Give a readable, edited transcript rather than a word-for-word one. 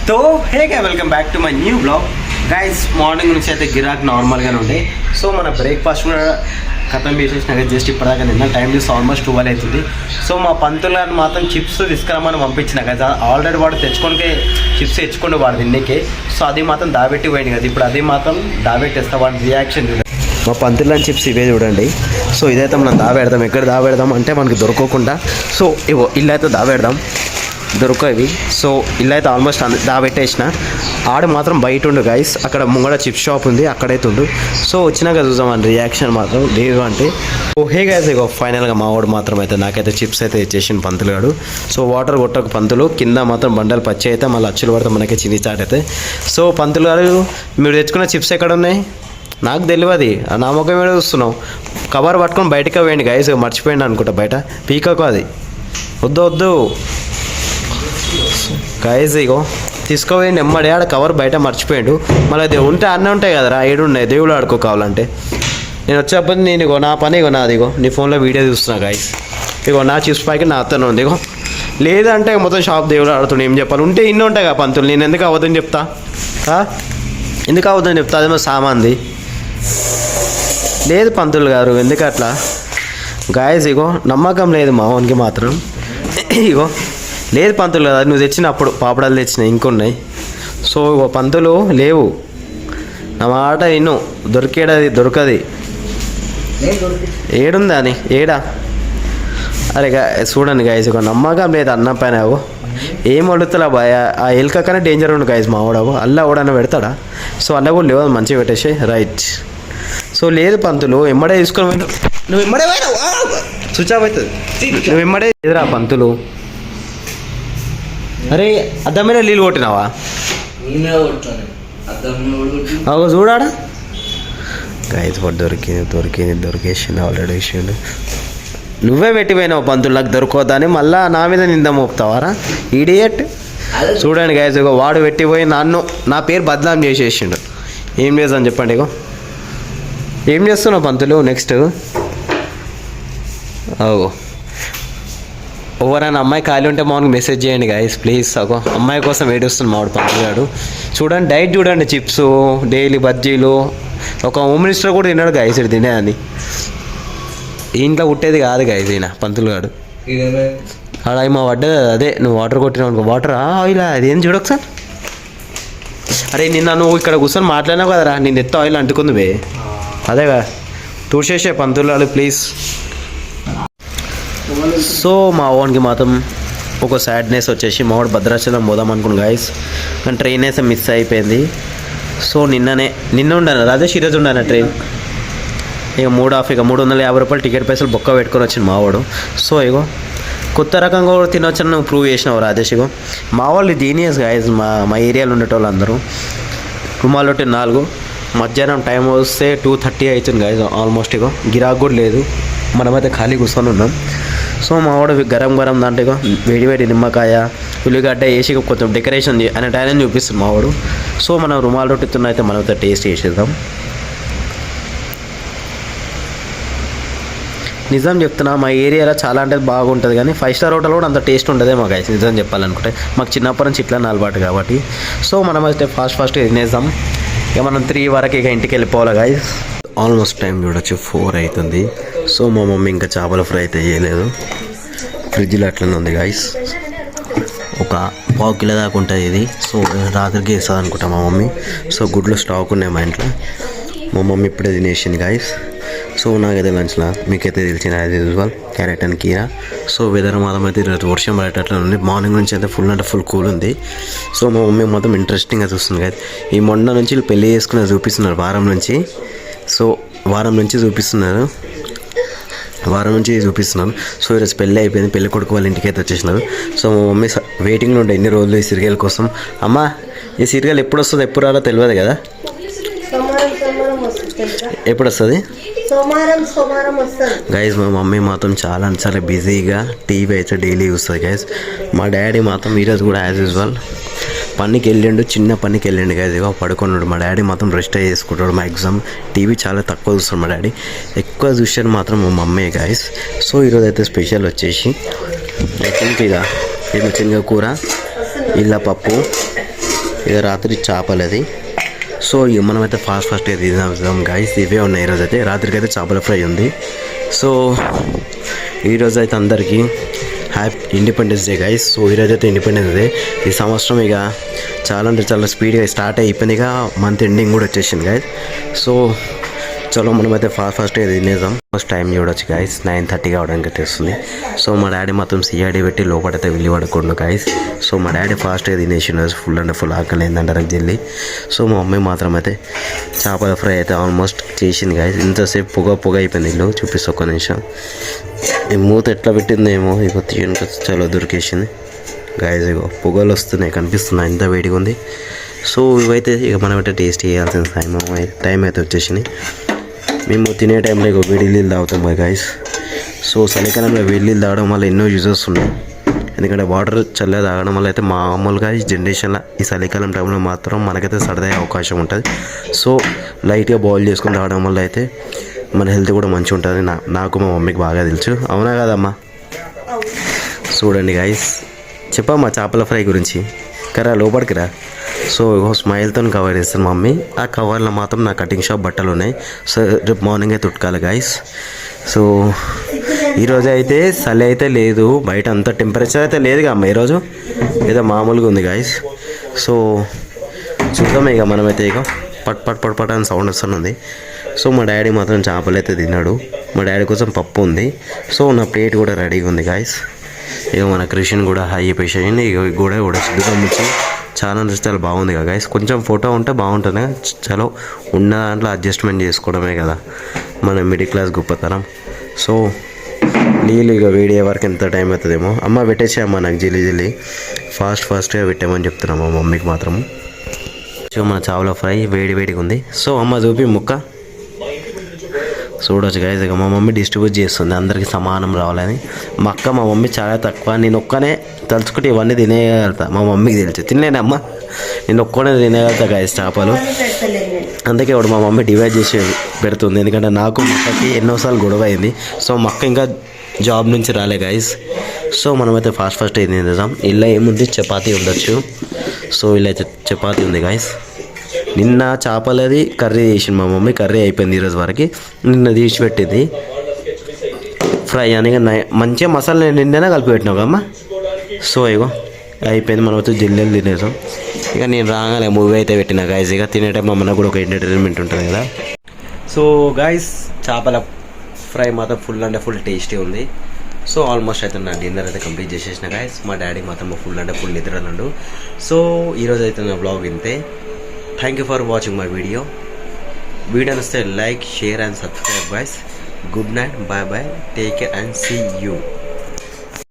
तो हे गा welcome back to my new blog guys. Morning నుంచి అయితే గిరాక్ నార్మల్గానే ఉండే. సో మన బ్రేక్ఫాస్ట్ కూడా ఖతం చేసేసినాక జస్ట్ ఇప్పటిదాకా నిన్న టైం చూసి ఆల్మోస్ట్ 12 అవుతుంది. సో మా పంతులు గారిని మాత్రం చిప్స్ తీసుకురామని పంపించిన కదా. ఆల్రెడీ వాడు తెచ్చుకోనికే చిప్స్ తెచ్చుకోండి వాడు తిన్నికే. సో అది మాత్రం దాబెట్టి పోయింది కదా. ఇప్పుడు అది మాత్రం దాబెట్టేస్తా వాడి రియాక్షన్ చూడండి. మా పంతులని చిప్స్ ఇవే చూడండి. సో ఇదైతే మనం దాబెడదాం. ఎక్కడ దాబెడదాం అంటే మనకి దొరకకుండా. సో ఇవో ఇల్లు అయితే దాబెడదాం, దొరకవి. సో ఇల్లు అయితే ఆల్మోస్ట్ దాబెట్టేసిన. ఆడు మాత్రం బయట ఉండు గైస్. అక్కడ ముంగడ చిప్స్ షాప్ ఉంది, అక్కడైతే ఉండు. సో వచ్చినాక చూద్దాం అని రియాక్షన్ మాత్రం లేదు అంటే. ఓ హే గైస్, ఇగో ఫైనల్గా మా వాడు మాత్రం అయితే నాకైతే చిప్స్ అయితే ఇచ్చేసిండు పంతులు గాడు. సో వాటర్ కొట్టక పంతులు కింద మాత్రం బండలు పచ్చి అయితే మళ్ళీ అచ్చులు పడితే మనకి చిన్ని చాట్ అయితే. సో పంతులు గారు మీరు తెచ్చుకున్న చిప్స్ ఎక్కడ ఉన్నాయి నాకు తెలియదు. నా ముఖం మీద చూస్తున్నావు. కవర్ పట్టుకొని బయటకు వేయండి గైస్. మర్చిపోయింది అనుకుంటా బయట పీకకు. అది వద్దు వద్దు గైస్. ఇగో తీసుకోవేయండి ఎమ్మడే. ఆడ కవర్ బయట మర్చిపోయాడు. మళ్ళీ అది ఉంటే అన్నీ ఉంటాయి కదరా, ఏడు ఉన్నాయి దేవుడు ఆడుకో కావాలంటే. నేను వచ్చేప్పటి నేను ఇగో నా పని ఇగో నాది. ఇగో నీ ఫోన్లో వీడియో చూస్తున్నా గైస్. ఇగో నా చిప్స్ ప్యాకెట్ నా అతను ఉంది. ఇగో లేదంటే మొత్తం షాప్ దేవుడు ఆడుతుండే. ఏం చెప్పాలి, ఉంటే ఇన్ని ఉంటాయి కదా పంతులు. నేను ఎందుకు అవ్వదని చెప్తా, ఎందుకు అవ్వదని చెప్తా. అదేమో సామాన్ది లేదు పంతులు గారు, ఎందుకు అట్లా గాయస్. ఇగో నమ్మకం లేదు మా ఓన్కి మాత్రం. ఇగో లేదు పంతులు కదా, నువ్వు తెచ్చినప్పుడు పాపడాలు తెచ్చినాయి ఇంకొన్నాయి. సో ఇగో పంతులు లేవు, నా మాట విను. దొరికేడది దొరకది. ఏడుందా అని ఏడా. అరే చూడండి గాయస్, ఇగో నమ్మకం లేదు అన్నం పైన. ఏం వడుతులా బాయ్. ఆ ఎలుక కన్నా డేంజర్ ఉండు గాయస్ మా వాడవు. అల్లా ఓడన్నా పెడతాడా. సో అల్ల కూడా లేవు, మంచిగా పెట్టేసి రైట్. సో లేదు పంతులు ఎమ్మడే తీసుకొని పోయినా. నువ్వు ఎమ్మడే పోయినావు, స్విచ్ ఆఫ్ అవుతుంది. నువ్వు ఎమ్మడే ఎదురా పంతులు. అరే అద్దం మీద నీళ్ళు కొట్టినావా? అవు చూడాడా గైస్. వాడు దొరికేసిండు ఆల్రెడీ వేసిండు. నువ్వే పెట్టిపోయినావు పంతులు నాకు దొరకవద్దని. మళ్ళీ నా మీద నింద మోపుతావారా ఈడియట్. చూడండి గైస్, ఇగో వాడు పెట్టిపోయి నా పేరు బద్నాం చేసేసిండు. ఏం చేద్దాం చెప్పండి. ఇగో ఏం చేస్తున్నావు పంతులు నెక్స్ట్. అవు ఎవరైనా అమ్మాయి ఖాళీ ఉంటే మామూలుగా మెసేజ్ చేయండి గాయస్ ప్లీజ్. అగో అమ్మాయి కోసం ఏడుస్తుంది మావాడు పంతులు గాడు. చూడండి డైట్ చూడండి, చిప్స్ డైలీ బజ్జీలు. ఒక హోమ్ మినిస్టర్ కూడా తిన్నాడు గాయస్ ఇది తినే అని. ఇంట్లో పుట్టేది కాదు గాయస్ ఈయన పంతులు గాడు. ఆడ మా పడ్డది అదే. నువ్వు వాటర్ కొట్టినావు అనుకో. వాటర్ ఇలా అదేం చూడకు సార్. అరే నిన్న నువ్వు ఇక్కడ కూర్చొని మాట్లాడినావు కదరా, నేను ఎత్త ఆయిల్ అంటుకుంది బే. అదేగా తూసేసే పంతులు గాడు ప్లీజ్. సో మా ఓన్కి మాత్రం ఒక సాడ్నెస్ వచ్చేసి మా వాడు భద్రాచలం పోదాం అనుకున్నాను గాయస్, కానీ ట్రైన్ అయితే మిస్ అయిపోయింది. సో నిన్న ఉండాను రాజేష్, ఈరోజు ఉండాను ట్రైన్. ఇక 350 రూపాయలు టికెట్ పైసలు బొక్క పెట్టుకొని వచ్చింది మావాడు. సో ఇగో కొత్త రకంగా కూడా తినొచ్చని నువ్వు ప్రూవ్ చేసినావు రాజేష్. ఇగో మా వాళ్ళు జీనియస్ గాయస్. మా ఏరియాలో ఉండేటోళ్ళు అందరూ. రుమాల్ రొట్టి 4, మధ్యాహ్నం టైం వస్తే 2:30 అవుతుంది గాయస్ ఆల్మోస్ట్. ఇగో గిరాక్ కూడా లేదు, మనమైతే ఖాళీ కూర్చొని ఉన్నాం. సో మా వాడు గరం దాంట్లో వేడి నిమ్మకాయ ఉల్లిగడ్డ వేసి కొంచెం డెకరేషన్ అనే టైం చూపిస్తుంది మా వాడు. సో మనం రుమాల్ రొట్టితో అయితే మనమైతే టేస్ట్ చేసేద్దాం. నిజం చెప్తున్నా మా ఏరియాలో చాలా అంటే బాగుంటుంది, కానీ 5 స్టార్ హోటల్ కూడా అంత టేస్ట్ ఉండదే మాకు అయితే నిజం చెప్పాలనుకుంటే. మాకు చిన్నప్పటి నుంచి ఇట్లా అలవాటు కాబట్టి. సో మనం అయితే ఫాస్ట్గా తినేద్దాం. ఇక మనం 3 వరకు ఇక ఇంటికి వెళ్ళిపోవాలి గాయస్. ఆల్మోస్ట్ టైం చూడొచ్చు 4 అవుతుంది. సో మా మమ్మీ ఇంకా చేపల ఫ్రై అయితే చేయలేదు. ఫ్రిడ్జ్లో అట్లనే ఉంది గాయస్. ఒక 1/4 కిలో దాకా ఉంటుంది ఇది. సో రాత్రికి వేస్తుంది అనుకుంటా మా మమ్మీ. సో గుడ్లు స్టాక్ ఉన్నాయి మా ఇంట్లో. మా మమ్మీ ఇప్పుడే తినేసింది గాయస్. సో నాకైతే లంచ్లో మీకైతే తెలిసిన యాజ్ యూజువల్ క్యారెట్ అండ్ కీరా. సో వెదర్ మాత్రం అయితే ఈరోజు వర్షం పడేటట్లు ఉంది. మార్నింగ్ నుంచి అయితే ఫుల్ అంటే ఫుల్ కూల్ ఉంది. సో మా మమ్మీ మాత్రం ఇంట్రెస్టింగ్గా చూస్తుంది గాయస్. ఈ మొన్న నుంచి పెళ్ళి చేసుకునే చూపిస్తున్నారు వారం నుంచి. సో వారం నుంచి చూపిస్తున్నారు. సో ఈరోజు పెళ్ళి అయిపోయింది. పెళ్ళి కొడుకు వాళ్ళ ఇంటికి అయితే వచ్చేసినారు. సో మా మమ్మీ వెయిటింగ్లో ఉండే ఎన్ని రోజులు ఈ సీరియల్ కోసం. అమ్మా ఈ సీరియల్ ఎప్పుడు వస్తుందో ఎప్పుడు రాలో తెలియదు కదా. ఎప్పుడు వస్తుంది గైస్. మా మమ్మీ మాత్రం చాలా బిజీగా టీవీ అయితే డైలీ చూస్తుంది గైస్. మా డాడీ మాత్రం ఈరోజు కూడా యాజ్ యూజువల్ పనికి వెళ్ళిండు, చిన్న పనికి వెళ్ళిండు గైస్. ఇక పడుకున్నాడు. మా డాడీ మాత్రం రెస్ట్ చేసుకుంటాడు. మా ఎగ్జామ్ టీవీ చాలా తక్కువ చూస్తాడు మా డాడీ. ఎక్కువ చూసేది మాత్రం మా మమ్మీ గైస్. సో ఈరోజు అయితే స్పెషల్ వచ్చేసి ఐ థింక్ ఇక ఏమో శనగ కూర, ఇళ్ళ పప్పు, ఇక రాత్రి చేపలది. సో ఇక మనమైతే ఫాస్ట్ తినేద్దాం గైస్. ఇవే ఉన్నాయి ఈరోజు అయితే. రాత్రికి అయితే చేపల ఫ్రై ఉంది. సో ఈరోజు అయితే అందరికీ happy independence day guys. So ఈరోజు అయితే ఇండిపెండెన్స్ డే. ఈ సంవత్సరం ఇక చాలా అంటే చాలా స్పీడ్గా స్టార్ట్ అయిపోయింది. ఇక మంత్ ఎండింగ్ కూడా వచ్చేసింది గైస్. సో చలో మనమైతే ఫాస్ట్ తినేద్దాం. ఫస్ట్ టైం చూడొచ్చు గైస్, 9:30 కావడానికి తెస్తుంది. సో మా డాడీ మొత్తం సిఐడి పెట్టి లోపలైతే వెళ్ళి పడుకోండు గైస్. సో మా డాడీ ఫాస్ట్గా తినేసిండు, ఫుల్ అంటే ఫుల్ ఆకలి అయిందంట నాకు జల్లి. సో మా మమ్మీ మాత్రం అయితే చేపల ఫ్రై అయితే ఆల్మోస్ట్ చేసింది గైస్. ఇంతసేపు పొగ అయిపోయింది. ఇల్లు చూపిస్తా ఒక్క నిమిషం. ఈ మూత ఎట్లా పెట్టిందేమో ఇక తీయడానికి చాలా దొరికేసింది గైస్. ఇగో పొగలు వస్తున్నాయి, కనిపిస్తున్నాయి, ఎంత వేడిగా ఉంది. సో ఇవైతే ఇక మనమైతే టేస్ట్ చేయాల్సిన టైం అయితే వచ్చేసింది. మేము తినే టైంలో ఇక వేడి నీళ్ళు తాగుతాం గైస్. సో చలికాలంలో వేడి నీళ్ళు తాగడం వల్ల ఎన్నో యూజెస్ ఉన్నాయి. ఎందుకంటే వాటర్ చల్లగా తాగడం వల్ల అయితే మామూలుగా ఈ జనరేషన్లో ఈ చలికాలం టైంలో మాత్రం మనకైతే సరదయ్యే అవకాశం ఉంటుంది. సో లైట్గా బాయిల్ చేసుకొని తాగడం వల్ల అయితే మన హెల్త్ కూడా మంచిగా ఉంటుంది. నాకు మా మమ్మీకి బాగా తెలుసు. అవునా కదమ్మా? చూడండి గైస్, చెప్పమ్మా చేపల ఫ్రై గురించి. కరా లోపలికి రా. సో స్మైల్తో కవర్ చేస్తాను మమ్మీ. ఆ కవర్లో మాత్రం నా కటింగ్ షాప్ బట్టలు ఉన్నాయి. సో రేపు మార్నింగ్ అయితే ఉతకాలి గైస్. సో ఈరోజు అయితే చలి అయితే లేదు, బయట అంత టెంపరేచర్ అయితే లేదుగా అమ్మ. ఈరోజు ఏదో మామూలుగా ఉంది గైస్. సో చూద్దాం ఇక మనమైతే ఇక పట్ అని సౌండ్ వస్తుంది. సో మా డాడీ మాత్రం చేపలు అయితే తిన్నాడు. మా డాడీ కోసం పప్పు ఉంది. సో నా ప్లేట్ కూడా రెడీగా ఉంది గైస్. ఇక మన కృష్ణ కూడా హై అయిపోయింది. ఇక కూడా సిద్ధంగా ముచ్చి చాలా చాలా బాగుంది కదా గైస్. కొంచెం ఫోటో ఉంటే బాగుంటుంది. చలో ఉన్న దాంట్లో అడ్జస్ట్మెంట్ చేసుకోవడమే కదా మన మిడిల్ క్లాస్ గొప్పతనం. సో నీళ్ళు ఇక వేడి వరకు ఎంత టైం అవుతుందేమో. అమ్మ పెట్టేసామ్మా నాకు జల్లి ఫాస్ట్గా పెట్టామని చెప్తున్నాం మా మమ్మీకి మాత్రం. సో మన చేపల ఫ్రై వేడిగా ఉంది. సో అమ్మ చూపి ముక్క చూడవచ్చు గైస్. ఇక మా మమ్మీ డిస్ట్రిబ్యూట్ చేస్తుంది అందరికీ సమానం రావాలని. మా మమ్మీ చాలా తక్కువ. నేను ఒక్కనే తలుచుకుంటే ఇవన్నీ తినేయగలుగుతా. మా మమ్మీకి తెలుసు తినలేనమ్మా, నేను ఒక్కనే తినేయగలుగుతా గైస్ చేపలు. అందుకే ఇప్పుడు మా మమ్మీ డివైడ్ చేసి పెడుతుంది. ఎందుకంటే నాకు మక్కకి ఎన్నోసార్లు గొడవ అయింది. సో మక్క ఇంకా జాబ్ నుంచి రాలే గైస్. సో మనమైతే ఫాస్ట్ ఏం తినేద్దాం. ఇలా ఏముంది, చపాతీ ఉండొచ్చు. సో ఇలా అయితే చపాతీ ఉంది గైస్. నిన్న చేపలది కర్రీ చేసింది మా మమ్మీ. కర్రీ అయిపోయింది ఈరోజు వరకు. నిన్న తీసి పెట్టింది ఫ్రై అని మంచిగా మసాలా నిన్ననే కలిపి పెట్టినావు కమ్మా. సో ఇగో అయిపోయింది. మనం వచ్చి జిల్లెలు తినేసాం. ఇక నేను రాగానే మూవీ అయితే పెట్టిన గైస్. ఇక తినే టైం మనకు కూడా ఒక ఎంటర్టైన్మెంట్ ఉంటుంది కదా. సో గైస్ చేపల ఫ్రై మాత్రం ఫుల్ అంటే ఫుల్ టేస్టీ ఉంది. సో ఆల్మోస్ట్ అయితే నా డిన్నర్ అయితే కంప్లీట్ చేసేసిన గైస్. మా డాడీ మాత్రం ఫుల్ అంటే ఫుల్ నిద్ర అన్నాడు. సో ఈరోజు అయితే నా బ్లాగ్ ఇంతే. Thank you for watching my video. Video namaste, like, share and subscribe guys. Good night, bye bye, take care and see you.